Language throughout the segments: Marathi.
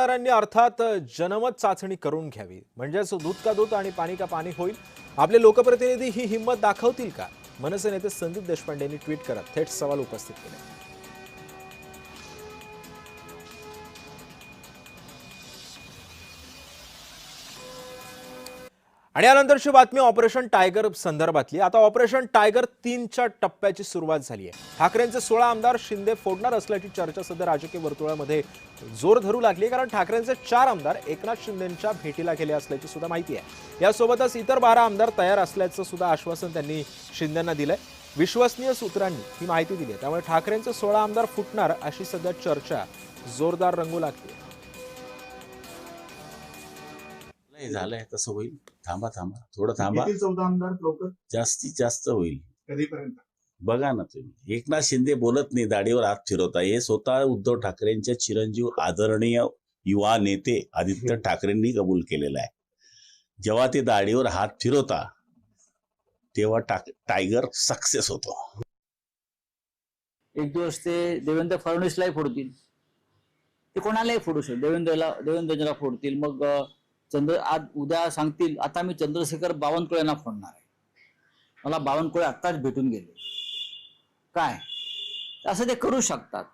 मतदारांनी अर्थात जनमत चाचणी करून घ्यावी, म्हणजेच दूध का दूध आणि पाणी का पाणी होईल. आपले लोकप्रतिनिधी ही हिंमत दाखवतील का? मनसे नेते संदीप देशपांडे यांनी ट्विट करत थेट सवाल उपस्थित केले. आणि यानंतरची बातमी ऑपरेशन टायगर संदर्भातली. आता ऑपरेशन टायगर 3च्या टप्प्याची सुरुवात झाली आहे. ठाकरेंचे 16 आमदार शिंदे फोडणार असल्याची चर्चा सध्या राजकीय वर्तुळामध्ये जोर धरू लागली, कारण ठाकरेंचे 4 आमदार एकनाथ शिंदेंच्या भेटीला गेले असल्याची सुद्धा माहिती आहे. यासोबतच इतर 12 आमदार तयार असल्याचं सुद्धा आश्वासन त्यांनी शिंदेंना दिलंय. विश्वसनीय सूत्रांनी ही माहिती दिली आहे. त्यामुळे ठाकरेंचे 16 आमदार फुटणार अशी सध्या चर्चा जोरदार रंगू लागली. झालंय तसं होईल. थांबा थोडं थांबा. 14 आमदार लवकर जास्तीत जास्त होईल. कधीपर्यंत? बघा ना तुम्ही, एकनाथ शिंदे बोलत नाही, दाढीवर हात फिरवता. हे स्वतः उद्धव ठाकरेंचे चिरंजीव आदरणीय युवा नेते आदित्य ठाकरेंनी कबूल केलेलं आहे. जेव्हा ते दाढीवर हात फिरवता तेव्हा टायगर सक्सेस होतो. एक दिवस ते देवेंद्र फडणवीसलाही फोडतील, ते कोणालाही फोडू शकतो. देवेंद्रला फोडतील. मग आज उद्या सांगतील आता मी चंद्रशेखर बावनकुळेंना फोडणार आहे. मला बावनकुळे आत्ताच भेटून गेले. काय असं ते करू शकतात.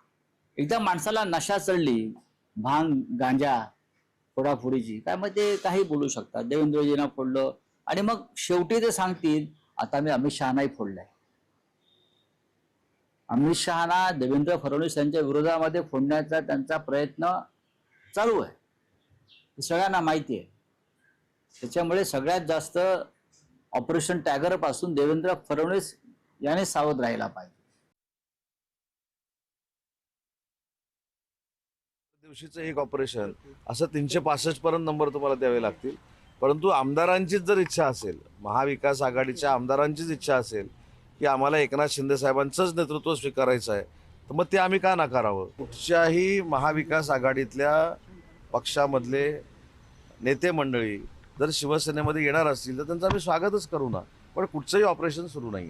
एकदा माणसाला नशा चढली, भांग गांजा फोडाफोडीची, काय मग ते काही बोलू शकतात. देवेंद्रजींना फोडलं आणि मग शेवटी ते सांगतील आता मी अमित शहानाही फोडलाय. अमित शहाना देवेंद्र फडणवीस यांच्या विरोधामध्ये फोडण्याचा त्यांचा प्रयत्न चालू आहे, हे सगळ्यांना माहिती आहे. त्याच्यामुळे सगळ्यात जास्त ऑपरेशन टायगर पासून देवेंद्र फडणवीस याने सावध राहायला पाहिजे. दिवशीचं एक ऑपरेशन असं 365 पर्यंत नंबर तुम्हाला द्यावे लागतील. परंतु आमदारांचीच जर इच्छा असेल, महाविकास आघाडीच्या आमदारांचीच इच्छा असेल की आम्हाला एकनाथ शिंदे साहेबांचंच नेतृत्व स्वीकारायचं आहे, तर मग ते आम्ही का नाकारावं. कुठच्याही महाविकास आघाडीतल्या पक्षामधले नेते मंडळी जर शिवसेनेमध्ये येणार असतील तर त्यांचं आम्ही स्वागतच करू ना, पण कुठचंही ऑपरेशन सुरू नाही.